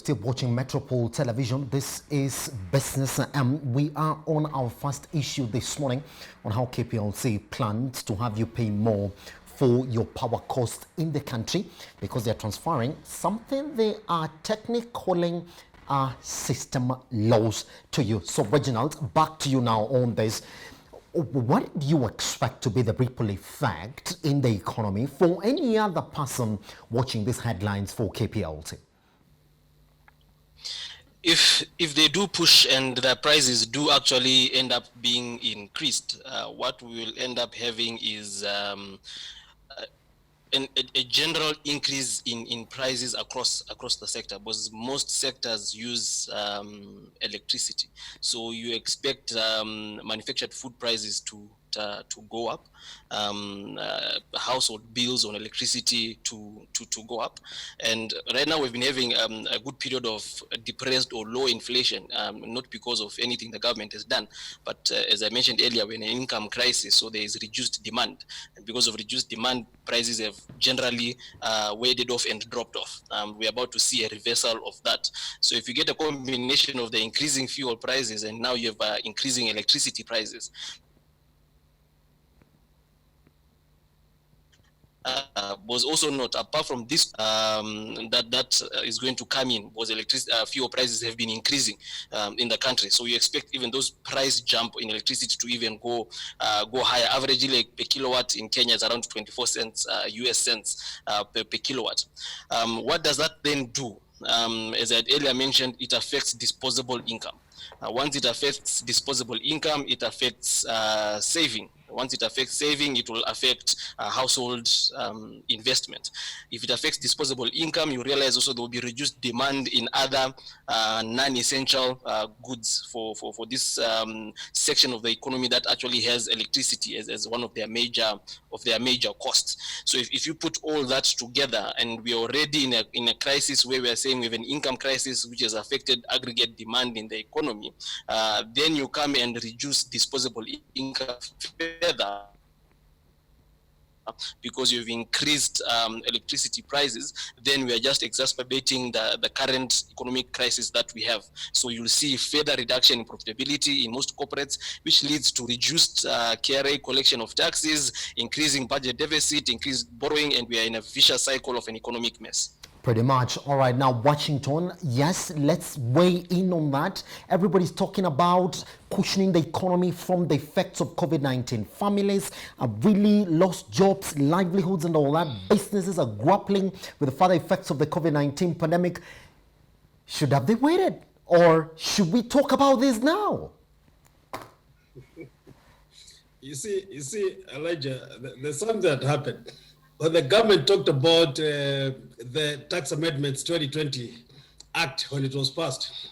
still watching Metropole Television. This is Business we are on our first issue this morning on how KPLC plans to have you pay more for your power cost in the country because they're transferring something they are technically calling system laws to you. So Reginald, back to you now on this. What do you expect to be the ripple effect in the economy for any other person watching these headlines for KPLC? If they do push and the prices do actually end up being increased, what we will end up having is a general increase in prices across the sector, because most sectors use electricity. So you expect manufactured food prices to go up, household bills on electricity to go up, and right now we've been having a good period of depressed or low inflation, not because of anything the government has done, but as I mentioned earlier, we're in an income crisis, so there is reduced demand, and because of reduced demand, prices have generally waded off and dropped off. We're about to see a reversal of that. So if you get a combination of the increasing fuel prices and now you have increasing electricity prices, was also not, apart from this, that is going to come in, was electricity fuel prices have been increasing in the country. So you expect even those price jump in electricity to even go higher. Averagely, like per kilowatt in Kenya is around 24 cents US cents per kilowatt. What does that then do? As I earlier mentioned, it affects disposable income. Once it affects disposable income, it affects saving. Once it affects saving, it will affect household investment. If it affects disposable income, you realize also there will be reduced demand in other non-essential goods for this section of the economy that actually has electricity as one of their major costs. So if you put all that together, and we are already in a crisis where we are saying we have an income crisis which has affected aggregate demand in the economy, then you come and reduce disposable income further because you've increased electricity prices, then we are just exacerbating the current economic crisis that we have. So you'll see further reduction in profitability in most corporates, which leads to reduced KRA collection of taxes, increasing budget deficit, increased borrowing, and we are in a vicious cycle of an economic mess. Pretty much. All right, now Washington, yes, let's weigh in on that. Everybody's talking about cushioning the economy from the effects of COVID-19. Families have really lost jobs, livelihoods, and all that. Businesses are grappling with the further effects of the COVID-19 pandemic. Should have they waited, or should we talk about this now? You see, Elijah, there's something that happened. When the government talked about the Tax Amendments 2020 Act when it was passed,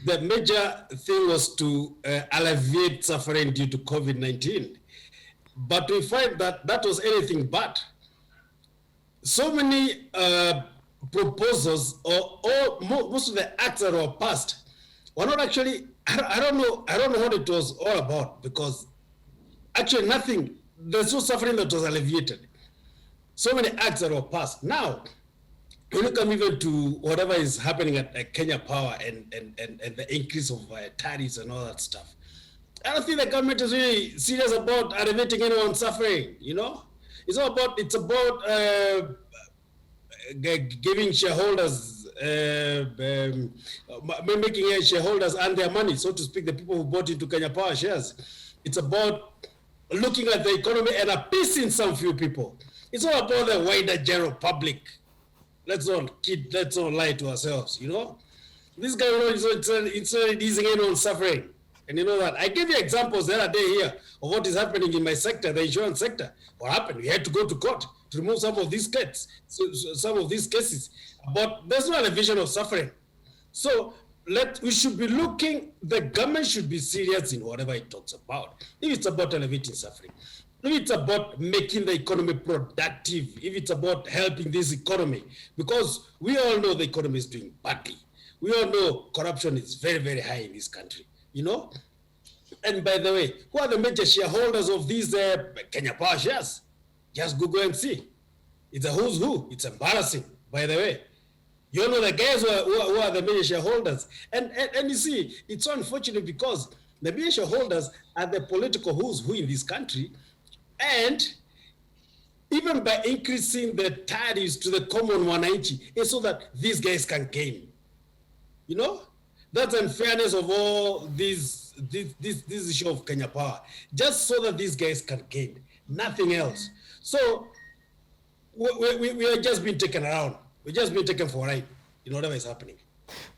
the major thing was to alleviate suffering due to COVID-19. But we find that that was anything but. So many proposals, or most of the acts that were passed, were not actually. I don't know what it was all about, because actually nothing. There's no suffering that was alleviated. So many acts that were passed. Now, when you come even to whatever is happening at Kenya Power and the increase of tariffs and all that stuff, I don't think the government is really serious about alleviating anyone's suffering. You know, it's about giving shareholders, making shareholders earn their money, so to speak, the people who bought into Kenya Power shares. It's about looking at the economy and appeasing some few people. It's all about the wider general public. Let's not lie to ourselves, you know. This guy, it's easing anyone's suffering. And you know that. I gave you examples the other day here of what is happening in my sector, the insurance sector. What happened? We had to go to court to remove some of these cases. But there's no alleviation of suffering. So we should be looking, the government should be serious in whatever it talks about. If it's about alleviating suffering, if it's about making the economy productive, if it's about helping this economy, because we all know the economy is doing badly. We all know corruption is very, very high in this country, you know? And by the way, who are the major shareholders of these Kenya Power shares? Just Google and see. It's a who's who. It's embarrassing, by the way. You know, the guys who are the major shareholders. And you see, it's so unfortunate because the major shareholders are the political who's who in this country. And even by increasing the tariffs to the common 190, it's so that these guys can gain. You know? That's unfairness of all this issue of Kenya Power. Just so that these guys can gain. Nothing else. So we are just being taken around. We're just being taken for a ride in whatever is happening.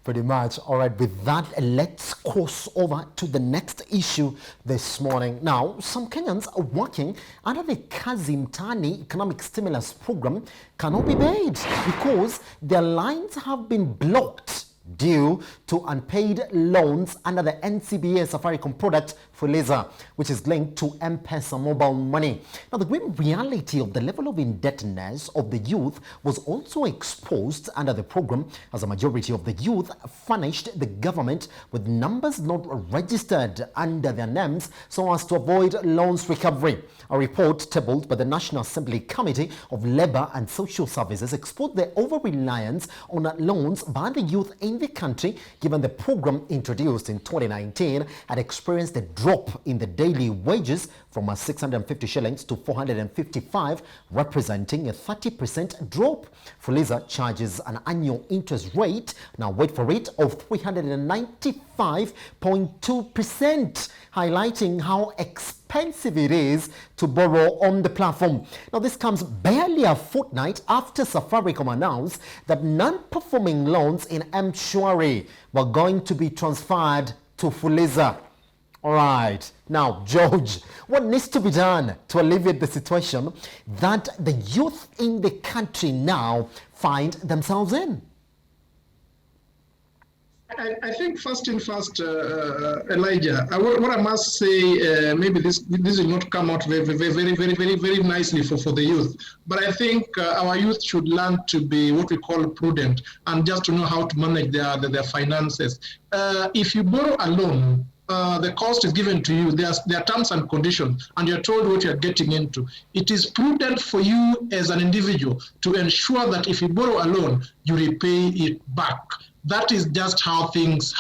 Pretty much. All right, with that, let's cross over to the next issue this morning. Now, some Kenyans are working under the Kazi Mtaani economic stimulus program cannot be paid because their lines have been blocked due to unpaid loans under the NCBA Safaricom product Fuliza, which is linked to M-Pesa mobile money. Now, the grim reality of the level of indebtedness of the youth was also exposed under the program, as a majority of the youth furnished the government with numbers not registered under their names so as to avoid loans recovery. A report tabled by the National Assembly Committee of Labour and Social Services exposed the over-reliance on loans by the youth in the country, given the program introduced in 2019 had experienced a drop in the daily wages from 650 shillings to 455, representing a 30% drop. Fuliza charges an annual interest rate, now wait for it, of 395.2%, highlighting how expensive it is to borrow on the platform. Now, this comes barely a fortnight after Safaricom announced that non-performing loans in M-Shwari were going to be transferred to Fuliza. All right. Now, George, what needs to be done to alleviate the situation that the youth in the country now find themselves in? I think first thing first, Elijah, what I must say, maybe this will not come out very nicely for the youth, but I think our youth should learn to be what we call prudent and just to know how to manage their finances. If you borrow a loan, the cost is given to you. There are terms and conditions, and you're told what you're getting into. It is prudent for you as an individual to ensure that if you borrow a loan, you repay it back. That is just how things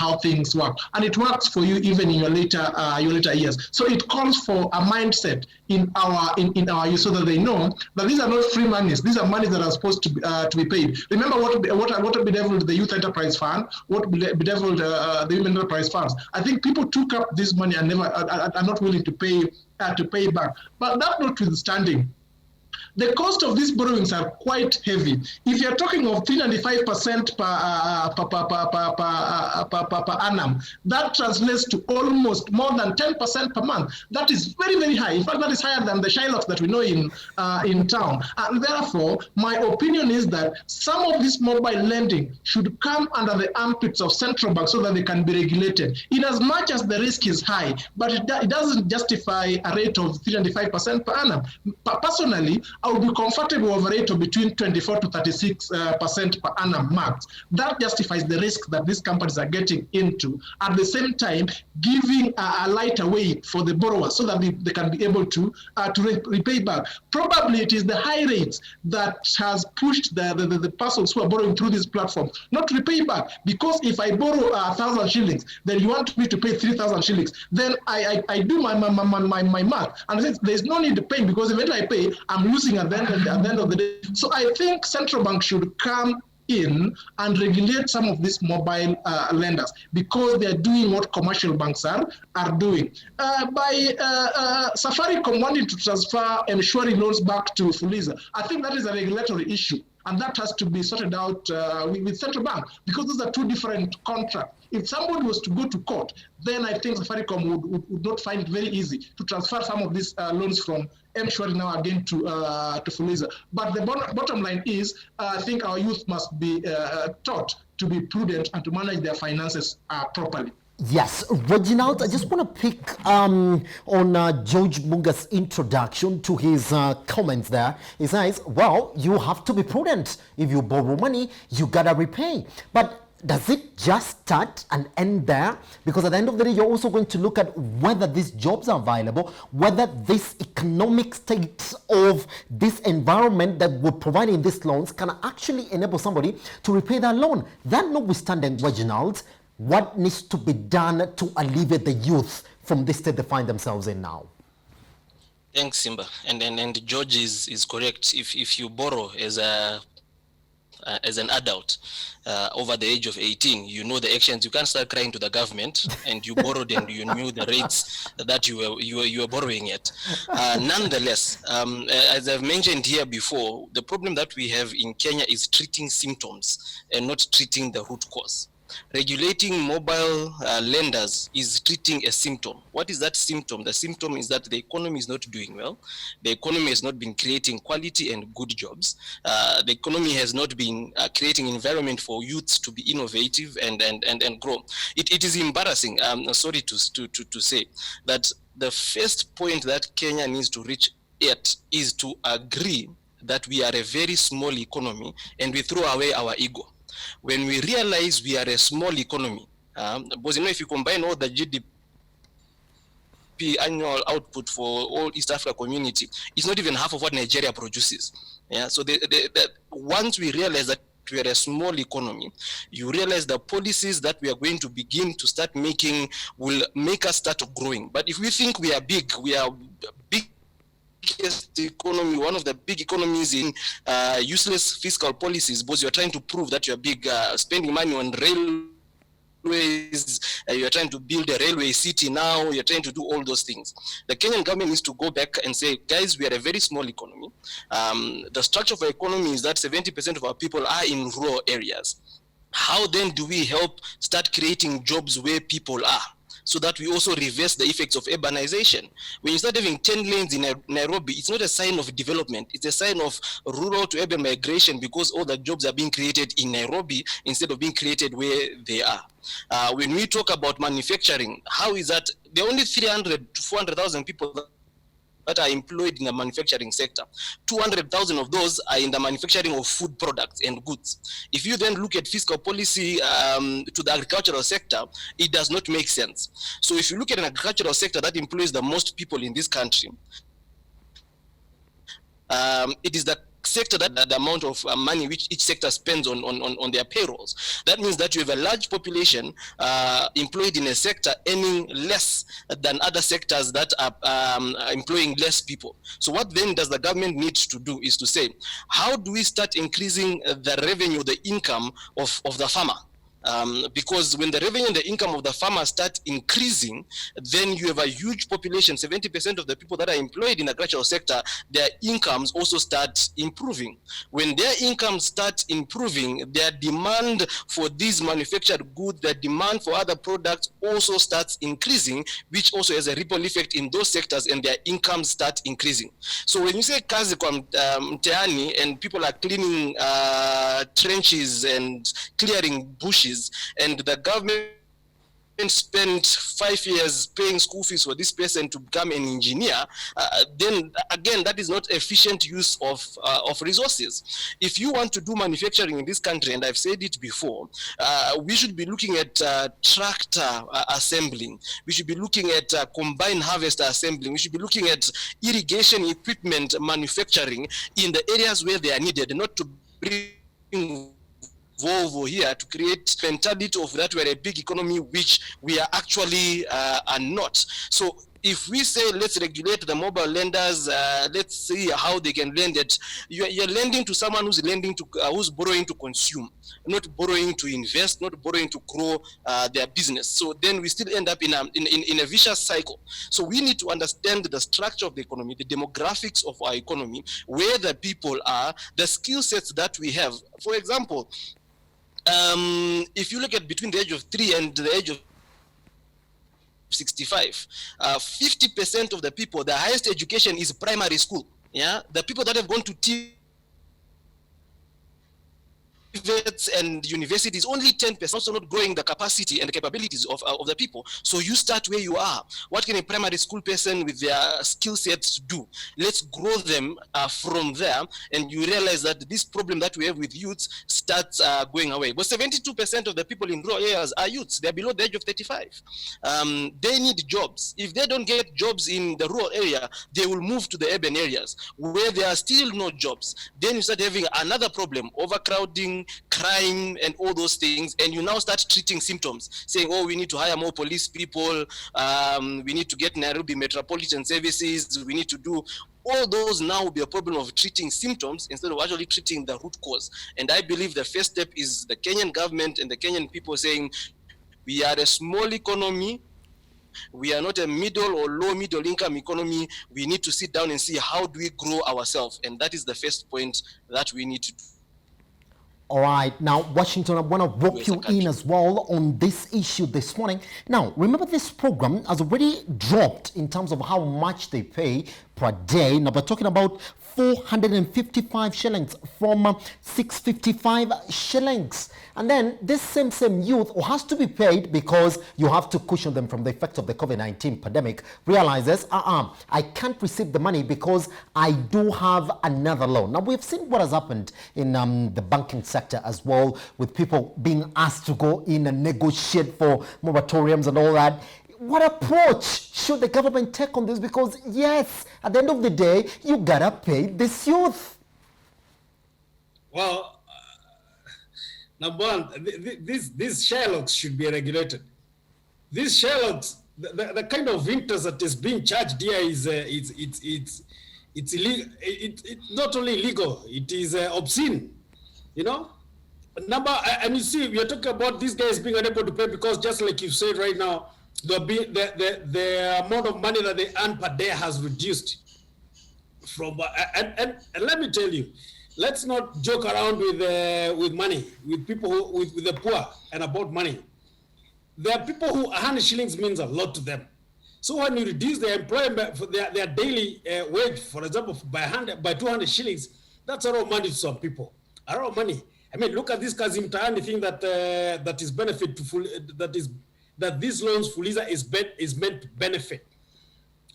work, and it works for you even in your later years. So it calls for a mindset in our youth, so that they know that these are not free monies. These are monies that are supposed to be paid. Remember what bedeviled the Youth Enterprise Fund, what bedeviled the Women Enterprise Funds. I think people took up this money and are not willing to pay back. But that notwithstanding, the cost of these borrowings are quite heavy. If you're talking of 395% per annum, that translates to almost more than 10% per month. That is very, very high. In fact, that is higher than the Shylocks that we know in town. And therefore, my opinion is that some of this mobile lending should come under the armpits of central banks so that they can be regulated. In as much as the risk is high, but it doesn't justify a rate of 395% per annum. Personally, I would be comfortable with a rate of between 24 to 36% per annum max. That justifies the risk that these companies are getting into. At the same time, giving a lighter weight for the borrowers so that they can be able to repay back. Probably it is the high rates that has pushed the persons who are borrowing through these platforms not to repay back. Because if I borrow 1,000 shillings, then you want me to pay 3,000 shillings. Then I do my math, and there's no need to pay, because if I pay, I'm losing at the end of the day. So I think central bank should come in and regulate some of these mobile lenders, because they're doing what commercial banks are doing. By Safaricom wanting to transfer M-Shwari loans back to Fuliza, I think that is a regulatory issue, and that has to be sorted out with central bank, because those are two different contracts. If somebody was to go to court, then I think Safaricom would not find it very easy to transfer some of these loans from M-Shwari now again to Fuliza. But the bottom line is, I think our youth must be taught to be prudent and to manage their finances properly. Yes, Reginald, I just want to pick on George Munga's introduction to his comments there. He says, well, you have to be prudent. If you borrow money, you got to repay. But does it just start and end there? Because at the end of the day, you're also going to look at whether these jobs are viable, whether this economic state of this environment that we're providing these loans can actually enable somebody to repay that loan. That notwithstanding, Reginald, what needs to be done to alleviate the youth from this state they find themselves in now? Thanks, Simba. And George is correct. If you borrow as an adult over the age of 18, you know the actions. You can't start crying to the government, and you borrowed and you knew the rates that you were borrowing at. Nonetheless, as I've mentioned here before, the problem that we have in Kenya is treating symptoms and not treating the root cause. Regulating mobile lenders is treating a symptom. What is that symptom? The symptom is that the economy is not doing well. The economy has not been creating quality and good jobs. The economy has not been creating environment for youths to be innovative and grow. It is embarrassing, sorry to say, that the first point that Kenya needs to reach at is to agree that we are a very small economy and we throw away our ego. When we realize we are a small economy, because if you combine all the GDP annual output for all East Africa community, it's not even half of what Nigeria produces. Yeah, so once we realize that we are a small economy, you realize the policies that we are going to begin to start making will make us start growing. But if we think we are big, economy, one of the big economies in useless fiscal policies, because you're trying to prove that you're big, spending money on railways, you're trying to build a railway city now, you're trying to do all those things. The Kenyan government needs to go back and say, guys, we are a very small economy. The structure of our economy is that 70% of our people are in rural areas. How then do we help start creating jobs where people are, so that we also reverse the effects of urbanization? When you start having 10 lanes in Nairobi, it's not a sign of development. It's a sign of rural to urban migration, because all the jobs are being created in Nairobi instead of being created where they are. When we talk about manufacturing, how is that there are only 300 to 400,000 people that are employed in the manufacturing sector? 200,000 of those are in the manufacturing of food products and goods. If you then look at fiscal policy to the agricultural sector, it does not make sense. So if you look at an agricultural sector that employs the most people in this country, it is the sector that the amount of money which each sector spends on their payrolls. That means that you have a large population employed in a sector earning less than other sectors that are employing less people. So what then does the government need to do is to say, how do we start increasing the revenue, the income of the farmer? Because when the revenue and the income of the farmer start increasing, then you have a huge population. 70% of the people that are employed in the agricultural sector, their incomes also start improving. When their incomes start improving, their demand for these manufactured goods, their demand for other products also starts increasing, which also has a ripple effect in those sectors, and their incomes start increasing. So when you say kazi kwa mtaani and people are cleaning trenches and clearing bushes, and the government spent 5 years paying school fees for this person to become an engineer, then again, that is not efficient use of resources. If you want to do manufacturing in this country, and I've said it before, we should be looking at tractor assembling. We should be looking at combine harvester assembling. We should be looking at irrigation equipment manufacturing in the areas where they are needed, not to bring Volvo here to create mentality of that we're a big economy, which we are actually are not. So if we say let's regulate the mobile lenders, let's see how they can lend it. You're lending to someone who's lending to who's borrowing to consume, not borrowing to invest, not borrowing to grow their business. So then we still end up in a vicious cycle. So we need to understand the structure of the economy, the demographics of our economy, where the people are, the skill sets that we have. For example, if you look at between the age of 3 and the age of 65, 50% of the people, the highest education is primary school. Yeah, the people that have gone to TVETs and universities, only 10%, also not growing the capacity and the capabilities of the people. So you start where you are. What can a primary school person with their skill sets do? Let's grow them from there, and you realize that this problem that we have with youths starts going away. But 72% of the people in rural areas are youths. They're below the age of 35. They need jobs. If they don't get jobs in the rural area, they will move to the urban areas where there are still no jobs. Then you start having another problem, overcrowding, crime, and all those things. And you now start treating symptoms, saying, oh, we need to hire more police people. We need to get Nairobi Metropolitan Services. We need to do all those. Now will be a problem of treating symptoms instead of actually treating the root cause. And I believe the first step is the Kenyan government and the Kenyan people saying, we are a small economy. We are not a middle or low middle income economy. We need to sit down and see how do we grow ourselves. And that is the first point that we need to do. All right, now Washington, I want to rope you in as well on this issue this morning. Now, remember this program has already dropped in terms of how much they pay per day. Now we're talking about 455 shillings from 655 shillings. And then this same youth who has to be paid because you have to cushion them from the effects of the COVID-19 pandemic realizes, I can't receive the money because I do have another loan. Now we've seen what has happened in the banking sector as well, with people being asked to go in and negotiate for moratoriums and all that. What approach should the government take on this? Because yes, at the end of the day, you gotta pay this youth. Well, number one, these Sherlocks should be regulated. These Sherlocks, the kind of interest that is being charged here is it's illegal. It's not only illegal, it is obscene. You know, and you see, we are talking about these guys being unable to pay because, just like you said right now, the amount of money that they earn per day has reduced. From and let me tell you, let's not joke around with money, with people with the poor and about money. There are people who 100 shillings means a lot to them. So when you reduce their employment for their daily wage, for example, by 200 shillings, that's a lot of money to some people. A lot of money. I mean, look at this Kazim Tahani thing that is benefit to full, that these loans Fuliza is meant to benefit.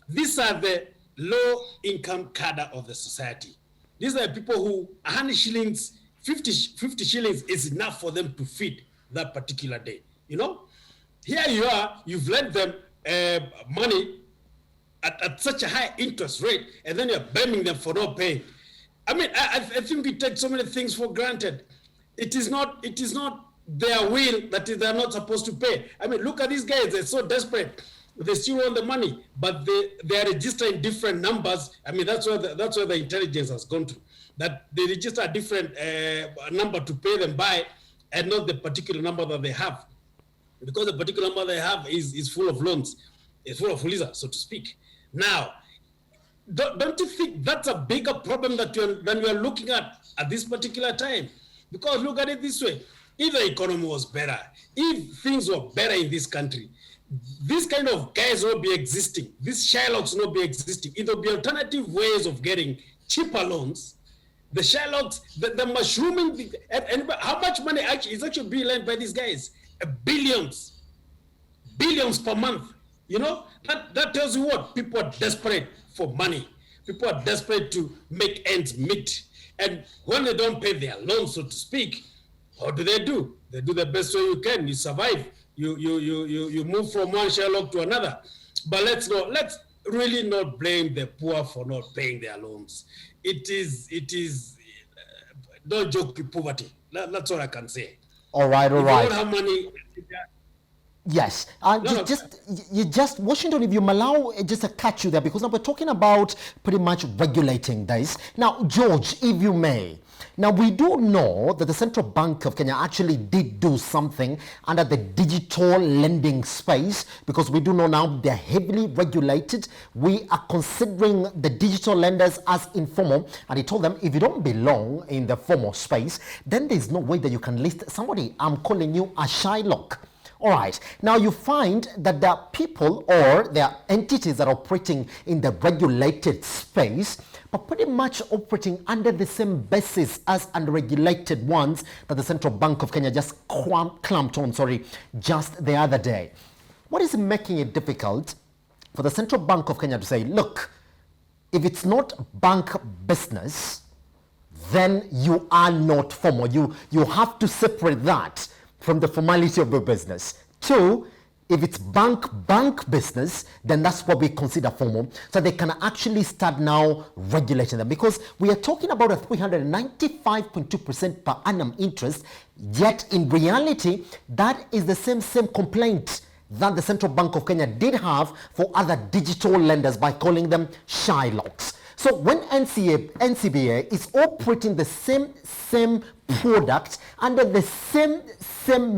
These are the low-income cadre of the society. These are people who 100 shillings, 50 shillings is enough for them to feed that particular day. You know, here you are, you've lent them money at such a high interest rate, and then you're blaming them for not paying. I mean, I think we take so many things for granted. It is not their will that they're not supposed to pay. I mean, look at these guys, they're so desperate. They still want the money, but they are registering different numbers. I mean, that's where the intelligence has gone to. That they register a different number to pay them by, and not the particular number that they have. Because the particular number they have is full of loans. It's full of Fuliza, so to speak. Now, don't you think that's a bigger problem than we are looking at this particular time? Because look at it this way. If the economy was better, if things were better in this country, these kind of guys will be existing. These Sherlocks will not be existing. It will be alternative ways of getting cheaper loans. The Sherlocks, the mushrooming, and how much money is actually being lent by these guys? Billions per month. You know, that tells you what? People are desperate for money. People are desperate to make ends meet. And when they don't pay their loans, so to speak, what do? They do the best way you can. You survive. You move from one Sherlock to another. But let's really not blame the poor for not paying their loans. It is don't joke with poverty. That's all I can say. All right. If you don't have money. Yes, just Washington, if you allow just to catch you there, because now we're talking about pretty much regulating this. Now, George, if you may, now we do know that the Central Bank of Kenya actually did do something under the digital lending space, because we do know now they're heavily regulated. We are considering the digital lenders as informal, and he told them if you don't belong in the formal space, then there's no way that you can list somebody. I'm calling you a Shylock. All right. Now you find that there are people or there are entities that are operating in the regulated space, but pretty much operating under the same basis as unregulated ones that the Central Bank of Kenya just clamped on, just the other day. What is making it difficult for the Central Bank of Kenya to say, look, if it's not bank business, then you are not formal. You have to separate that from the formality of the business. Two, if it's bank business, then that's what we consider formal. So they can actually start now regulating them, because we are talking about a 395.2% per annum interest, yet in reality, that is the same complaint that the Central Bank of Kenya did have for other digital lenders by calling them Shylocks. So when NCBA is operating the same product under the same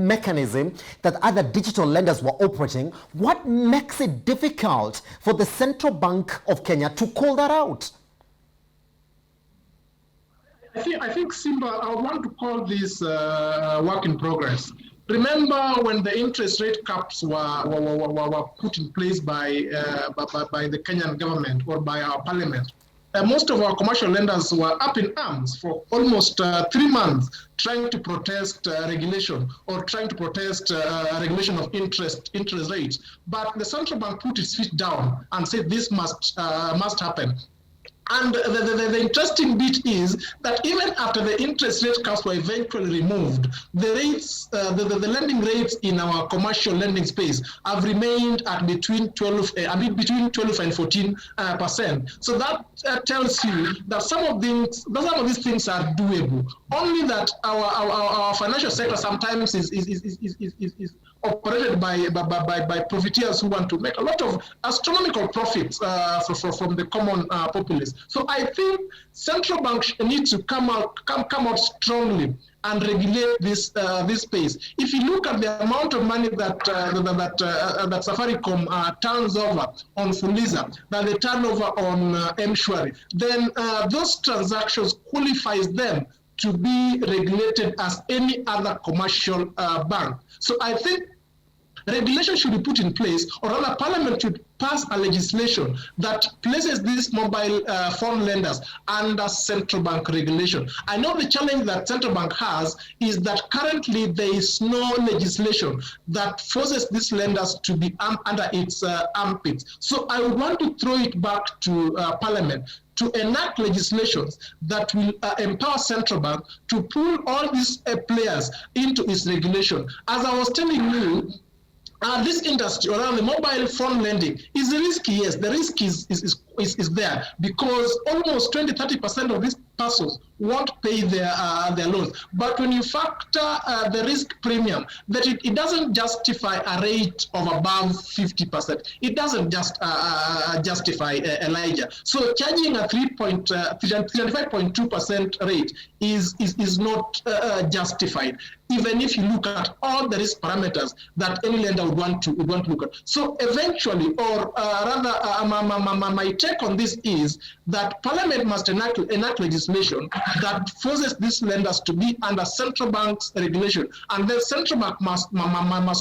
mechanism that other digital lenders were operating, what makes it difficult for the Central Bank of Kenya to call that out? I think Simba, I would want to call this work in progress. Remember when the interest rate caps were put in place by the Kenyan government or by our parliament? Most of our commercial lenders were up in arms for almost 3 months trying to protest regulation or trying to protest regulation of interest rates. But the central bank put its feet down and said this must happen. And the interesting bit is that even after the interest rate caps were eventually removed, the rates, the lending rates in our commercial lending space have remained at between 12 and 14%. So that tells you that some of these things are doable. Only that our financial sector sometimes is operated by profiteers who want to make a lot of astronomical profits from the common populace. So I think central banks need to come out strongly and regulate this space. If you look at the amount of money that Safaricom turns over on Fuliza, that they turn over on M-Shwari, then those transactions qualifies them to be regulated as any other commercial bank. So I think regulation should be put in place, or rather Parliament should pass a legislation that places these mobile phone lenders under central bank regulation. I know the challenge that central bank has is that currently there is no legislation that forces these lenders to be under its armpits. So I would want to throw it back to Parliament to enact legislations that will empower central bank to pull all these players into its regulation. As I was telling you, this industry around the mobile phone lending is risky. Yes, the risk is there because almost 20-30% of these persons won't pay their loans. But when you factor the risk premium, that it doesn't justify a rate of above 50%. It doesn't just justify Elijah. So charging a 35.2% rate is not justified, even if you look at all the risk parameters that any lender would want to look at. So eventually, or rather, my take on this is that Parliament must enact legislation that forces these lenders to be under central bank's regulation, and the central bank must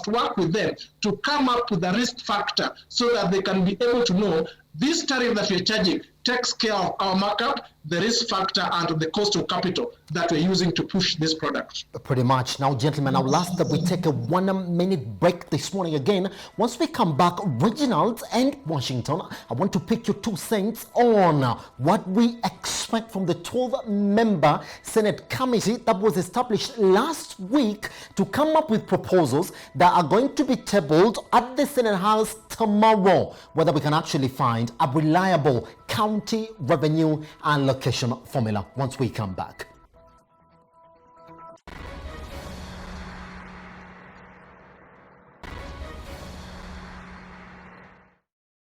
work with them to come up with a risk factor so that they can be able to know this tariff that we're charging takes care of our markup, the risk factor, and the cost of capital that we're using to push this product. Pretty much. Now, gentlemen, I'll ask that we take a 1-minute break this morning again. Once we come back, Reginald and Washington, I want to pick your 2 cents on what we expect from the 12-member Senate committee that was established last week to come up with proposals that are going to be tabled at the Senate House tomorrow, whether we can actually find a reliable county revenue allocation formula once we come back.